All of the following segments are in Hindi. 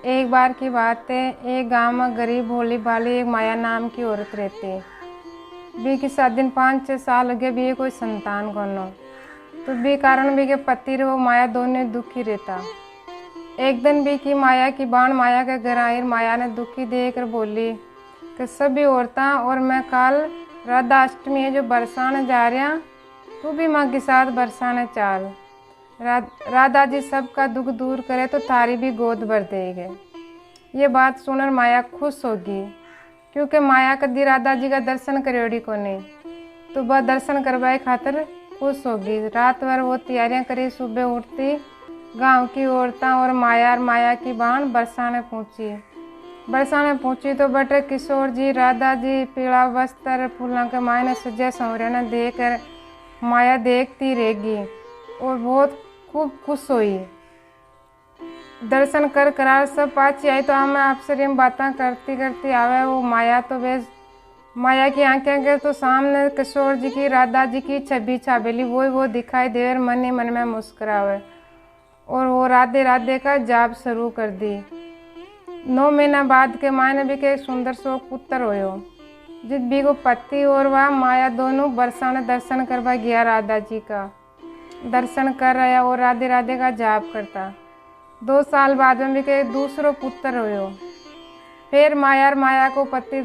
एक बार की बात है, एक गांव में गरीब भोली भाली एक माया नाम की औरत रहती है। बी की शादी 5-6 साल हो गए, भी कोई संतान कोनो। तो बी कारण बी के पति रे वो माया दोनों दुखी रहता। एक दिन बी की माया की बाण माया के घर आई। माया ने दुखी देकर बोली कि सभी औरतां और मैं कल राधा अष्टमी है जो बरसाने जा रहा, तू भी माँ के साथ बरसाने चाल। राधा जी सबका दुख दूर करे तो थारी भी गोद भर देंगे। ये बात सुनकर माया खुश होगी, क्योंकि माया कदी राधा जी का दर्शन करेड़ी को नहीं, तो वह दर्शन करवाए खातिर खुश होगी। रात भर वो तैयारियां करी। सुबह उठती गांव की औरतें और माया की बाण बरसाने पहुंची तो बटे किशोर जी राधा जी पीला वस्त्र फूलों के मायने सजे सौरे ने देखकर माया देखती रहेगी और बहुत खूब खुश हुई। दर्शन कर करार सब पाची आई तो हमें आपसे बातें करती करती आवे वो माया। तो वे माया की आंखें के तो सामने किशोर जी की राधा जी की छवि छाबेली वो दिखाई दे। मन ही मन में मुस्कुरावे और वो राधे राधे का जाप शुरू कर दी। 9 महीना बाद के मायने भी के सुंदर सो पुत्र होयो। जिस भी को पति और वह माया दोनों बरसाने दर्शन करवा गया। राधा जी का दर्शन कर रहा और राधे राधे का जाप करता। 2 साल बाद में भी के दूसरो पुत्र होयो। फिर माया को पति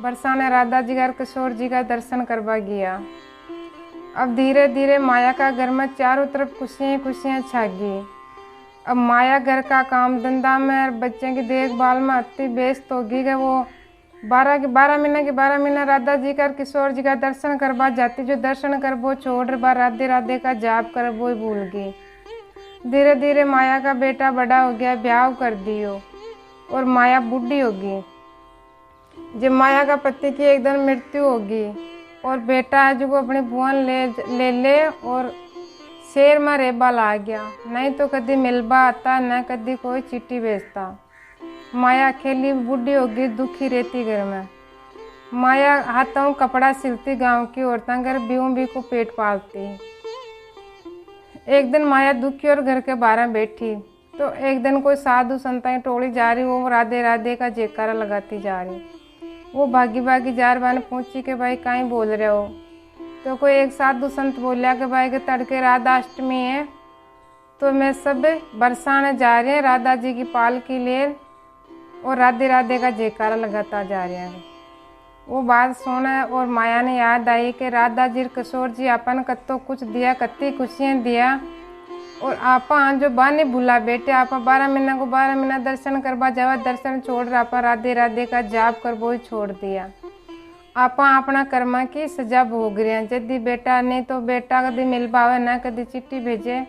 बरसाने राधा जी का किशोर जी का दर्शन करवा गया। अब धीरे धीरे माया का घर में चारों तरफ खुशियां छा गई। अब माया घर का काम धंधा में बच्चे की देखभाल में अति व्यस्त होगी कि वो 12 महीना राधा जी का किशोर जी का दर्शन करवा जाती। जो दर्शन कर वो छोड़ बार राधे राधे का जाप कर वो ही भूल गई। धीरे धीरे माया का बेटा बड़ा हो गया, ब्याह कर दियो और माया बूढ़ी होगी। जब माया का पति की एकदम मृत्यु होगी और बेटा जो को अपनी बुआन ले और शहर में रेबा ला गया। नहीं तो कभी मिलबा आता, न कभी कोई चिट्ठी भेजता। माया अकेली बूढ़ी होगी, दुखी रहती घर में। माया हाथों कपड़ा सिलती, गांव की औरतें घर भी को पेट पालती। एक दिन माया दुखी और घर के बाहर बैठी तो एक दिन कोई साधु संताई टोली जा रही, वो राधे राधे का जयकारा लगाती जा रही। वो भागी जार बाने पूछी कि भाई कहीं बोल रहे हो। तो कोई एक साधु संत बोलिया कि भाई के तड़के राधा अष्टमी है तो मैं सब बरसाने जा रहे हैं राधा जी की पालकी ले और राधे राधे का जयकारा लगाता जा रहे हैं। वो बात सुने और माया ने याद आई कि राधा जी किशोर जी अपन कत्तो कुछ दिया, कत्ती खुशियाँ दिया और आपा जो बाने भूला बेटे आपा 12 महीना दर्शन करवा जावा, दर्शन छोड़ आपा राधे राधे का जाप कर वो ही छोड़ दिया। आपा अपना कर्मा की सजा भोग रहे हैं। यदि बेटा नहीं तो बेटा कभी मिल पावे, ना कभी चिट्ठी भेजे।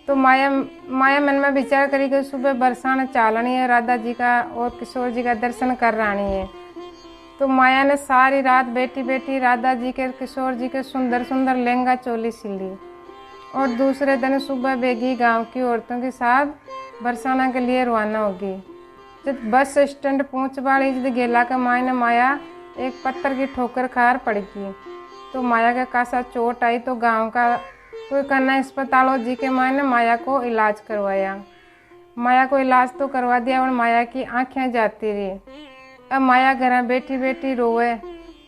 तो माया मन में विचार करी कि सुबह बरसाने चालनी है, राधा जी का और किशोर जी का दर्शन कर रानी है। तो माया ने सारी रात बैठी राधा जी के किशोर जी के सुंदर लहंगा चोली सिली और दूसरे दिन सुबह बेगी गांव की औरतों के साथ बरसाना के लिए रवाना होगी। जब बस स्टैंड पहुँच वाली जब गेला के मायने माया एक पत्थर की ठोकर खार पड़ गई। तो माया का कासा चोट आई तो गांव का कोई कन्ना अस्पतालों जी के मायने माया को इलाज करवाया। माया को इलाज तो करवा दिया और माया की आंखें जाती रही। अब माया घर बैठी रोए।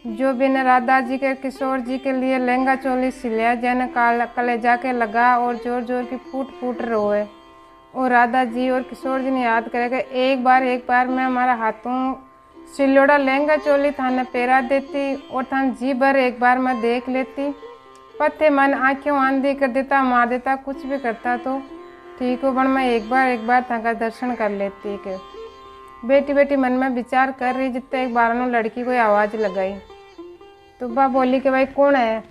जो भी ने राधा जी के किशोर जी के लिए लहंगा चोली सिलिया जैन कलेजा के लगा और जोर की फूट रोए। और राधा जी और किशोर जी ने याद करेगा एक बार मैं हमारा हाथों सिलोड़ा लहंगा चोली थाने पेरा देती और थान जी भर एक बार मैं देख लेती। पत्ते मन आँखें आंधी कर देता, मार देता, कुछ भी करता तो ठीक हो बन मैं एक बार था का दर्शन कर लेती। के बेटी मन में विचार कर रही जितने एक बार लड़की को आवाज़ लगाई तो वह बोली कि भाई कौन है।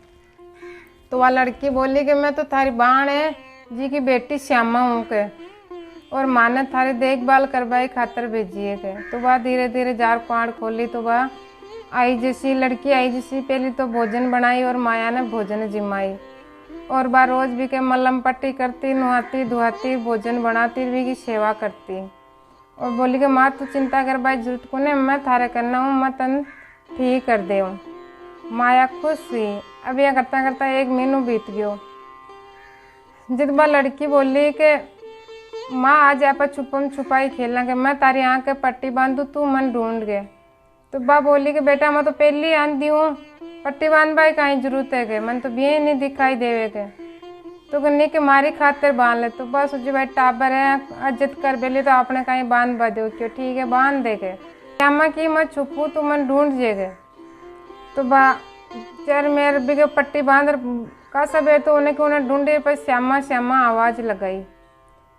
तो वह लड़की बोली कि मैं तो थारी बाण है जी की बेटी श्यामा हूँ के और माँ ने थारी देखभाल करवाई खातर भेजिए के। तो वह धीरे धीरे जार पाड़ खोली तो वह लड़की आई जैसी पहले तो भोजन बनाई और माया ने भोजन जिमाई और वह रोज भी के मलम पट्टी करती, नुहाती धुआती, भोजन बनाती भी की सेवा करती और बोली कि माँ तू चिंता कर भाई जरूरत को नहीं, मैं थारे करना हूँ, मैं तन ठीक कर दे। माया खुश हुई। अब यह करता 1 महीनों बीत गयो। जित बार लड़की बोली कि माँ आज आप छुपम छुपाई खेलना के मैं तारी आँख के पट्टी बांधू तू मन ढूंढ गए। तो बा बोली कि बेटा मैं तो पहली आंधी हूँ, पट्टी बांध भाई कहीं जरूरत है के मन तो भी नहीं दिखाई देवे के। तो गन्नी के मारी खातिर बांध ले। तो बस सोची भाई टाबर है इज्जत कर बेली तो आपने कहीं बांध बा दो क्यों, ठीक है बांध दे के। श्यामा की मैं छुपू तो मन ढूंढ जेगे। तो बा चल मेरे भी के पट्टी बांध का सब है तो उन्हें ढूंढे पर श्यामा श्यामा आवाज़ लगाई।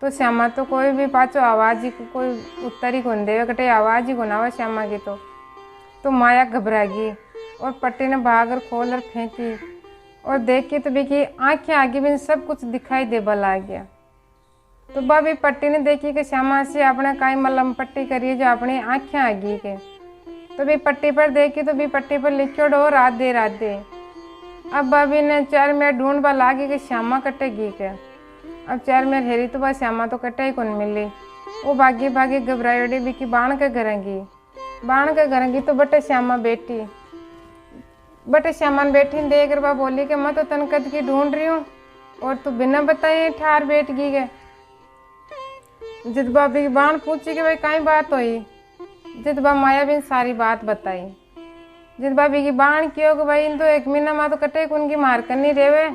तो श्यामा तो कोई भी पाचो आवाज़ ही कोई उत्तर ही कौन देवे कटे आवाज़ ही कौन आवा श्यामा की। तो माया घबरा गई और पट्टी ने भागर खोल और फेंकी और देख के तो भी की आँखें आगे भी सब कुछ दिखाई दे बला आ गया। तो भाभी पट्टी ने देखी कि श्यामा से आपने काई मलम पट्टी करी जो अपनी आँखें आ गई के। तो भी पट्टी पर देखी तो भी पट्टी पर लिखो डो राधे राधे। अब भाभी ने 4 मिनट ढूंढ बा लागी कि श्यामा कटेगी के। अब 4 मिनट हेरी तो वह श्यामा तो कटे ही कौन मिली। वो भागी भागी घबराई भी की बाण के घरेंगी तो बटे श्यामा बेटी देख रहा बोली कि मैं तो तनकद की ढूंढ रही हूँ और तू बिना बताए ठार बैठ गई के। जिद भाभी की बाण पूछी कि भाई कहीं बात हुई। जिद बा माया भी सारी बात बताई। जिद भाभी की बाण क्यों कि भाई इन तो 1 महीना माँ तो कटे कुन की मार करनी रेवे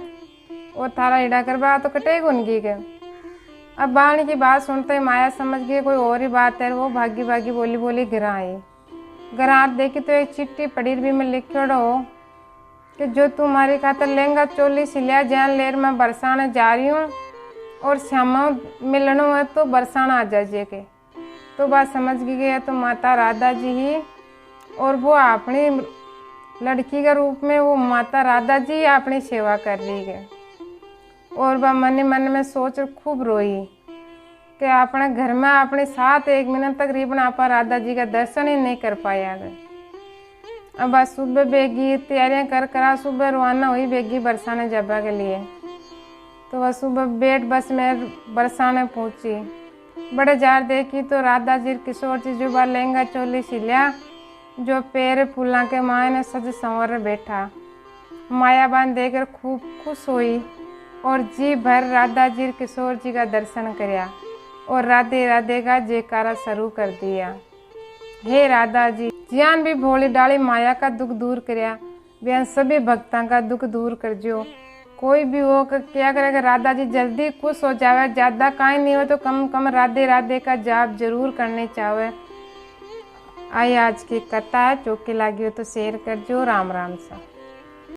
और थारा इड़ा कर बा तो कटे कुन की के। अब बाण की बात सुनते माया समझ गई कोई और ही बात है। वो भागी भागी बोली घर आई। घर हाथ देखी तो एक चिट्ठी पड़ी भी में लिखो हो कि जो तुम्हारी खातर लहंगा चोली सिलिया जान लेर मैं बरसाने जा रही हूँ और श्यामा मिलना है तो बरसाना आ जाइए के। तो बात समझ गई तो माता राधा जी ही और वो अपनी लड़की के रूप में वो माता राधा जी अपनी सेवा कर रही है। और वह मन में सोच खूब रोई कि अपने घर में अपने साथ 1 महीना तकरीबन आपा राधा जी का दर्शन ही नहीं कर पाया गया। अब बस सुबह बेगी तैयारियां कर सुबह रवाना हुई बेगी बरसाने जाबा के लिए। तो वह सुबह बेट बस में बरसाने पहुंची। बड़े जार देखी तो राधा जी किशोर जी जो बार लहंगा चोली सिलिया जो पैर फूला के माए ने सज संवर बैठा। मायाबान देखकर खूब खुश हुई और जी भर राधा जी किशोर जी का दर्शन करया और राधे राधे का जयकारा शुरू कर दिया। हे राधा जी जियान भी भोली डाली माया का दुख दूर करया बयान सभी भक्तों का दुख दूर कर जो। कोई भी हो क्या करेगा राधा जी जल्दी खुश हो जावे। ज़्यादा काई नहीं हो तो कम कम राधे राधे का जाप जरूर करने चाहे। आई आज की कथा है चौकी लगी हो तो शेयर कर जो। राम राम सा।